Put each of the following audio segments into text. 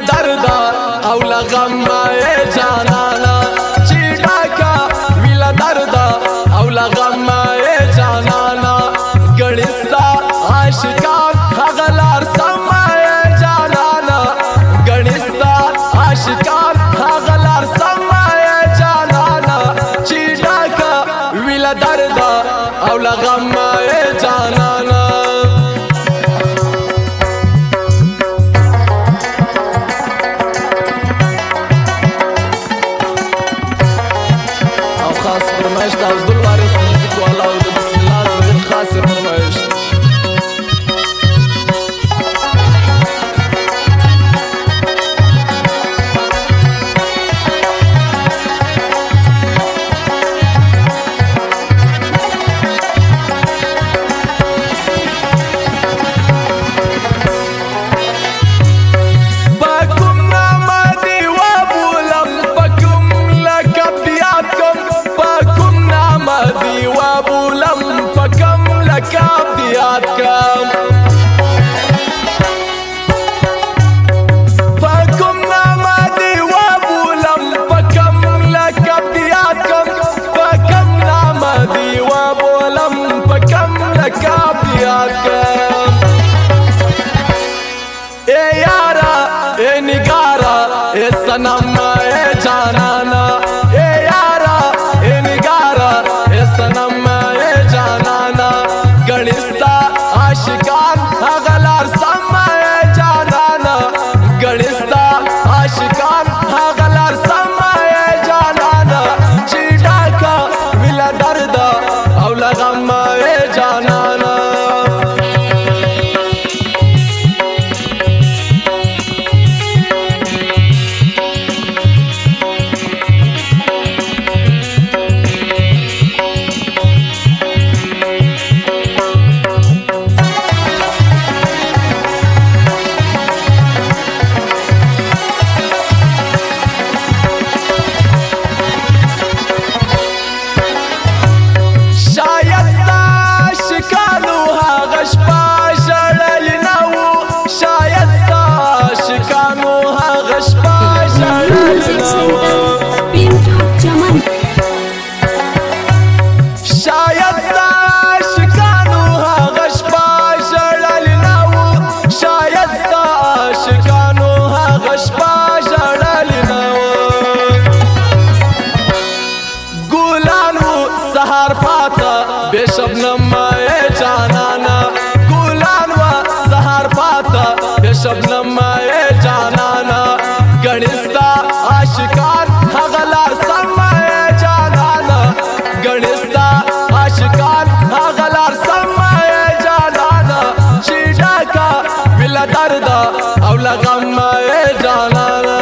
دردا او لغم جانانا چیڑا کا ویلا دردا او لغم جانانا گڑستا عاشقان غلار سما جانانا گڑستا عاشقان غلار سما جانانا چیڑا کا ویلا دردا او لغم جانانا فرمایش د عبدالوارث موزیک والا او د بسم الله زمین خاص فرمایش یاد کم پاکم ناما دی وابولم پکم لکب یاد کم پاکم ناما دی وابولم پکم لکب یاد کم اے یارا اے نگارا اے سنم اے جانانا اے یارا اے نگارا اے سنم اے جانانا گڑستا عاشقان غلار سما جانانا گڑستا عاشقان غلار سما جانانا چیڑا کا ویلا دردا او لغم جانانا शबनम जानाना गुलान व सहार पाता शबनम जानाना गणिस्ता आशिकान हगलार समा जानाना गणिस्ता आशिकान हगलार समा जानाना चीड़ा का बिला दर्दा औ लगम जानाना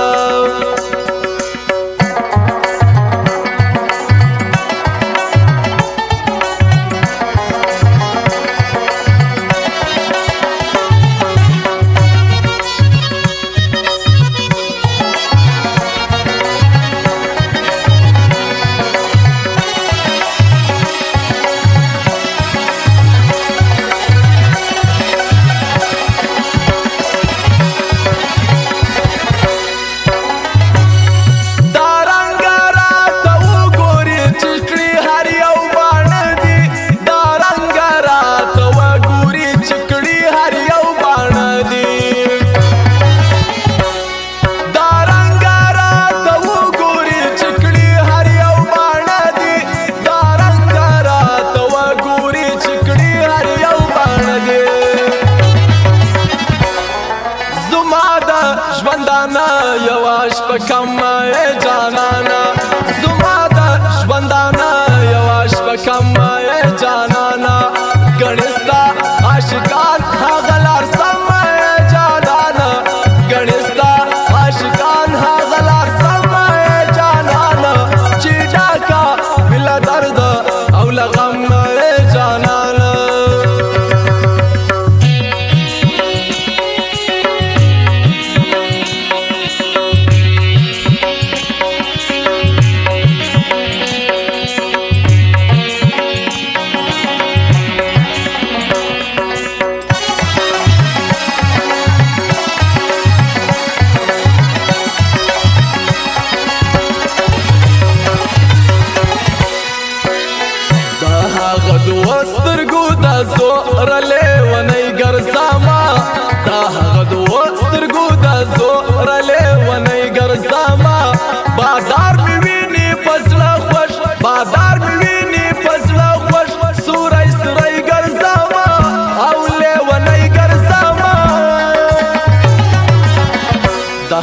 یواش پکم جانانا زمادا ژوندانا یواش پکم جانانا گڼستا عاشقان غلار سما جانانا گڼستا عاشقان غلار سما جانانا چیڑا کا بلا درد او لغم جانانا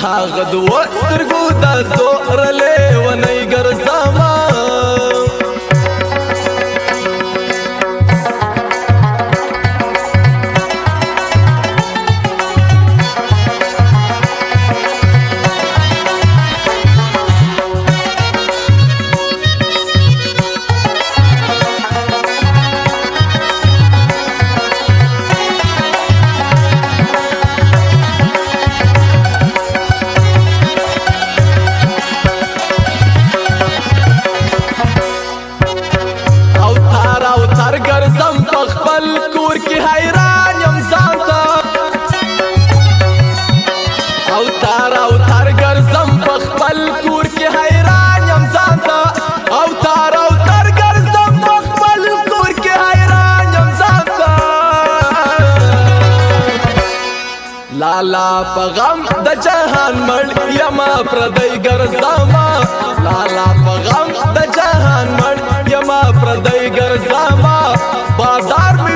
هغه دوه سترګو د زور لیونی ګرځما لالا په غم د جهان مړ یما پردی ګرځما لالا په غم د جهان مړ یما پردی ګرځما بازار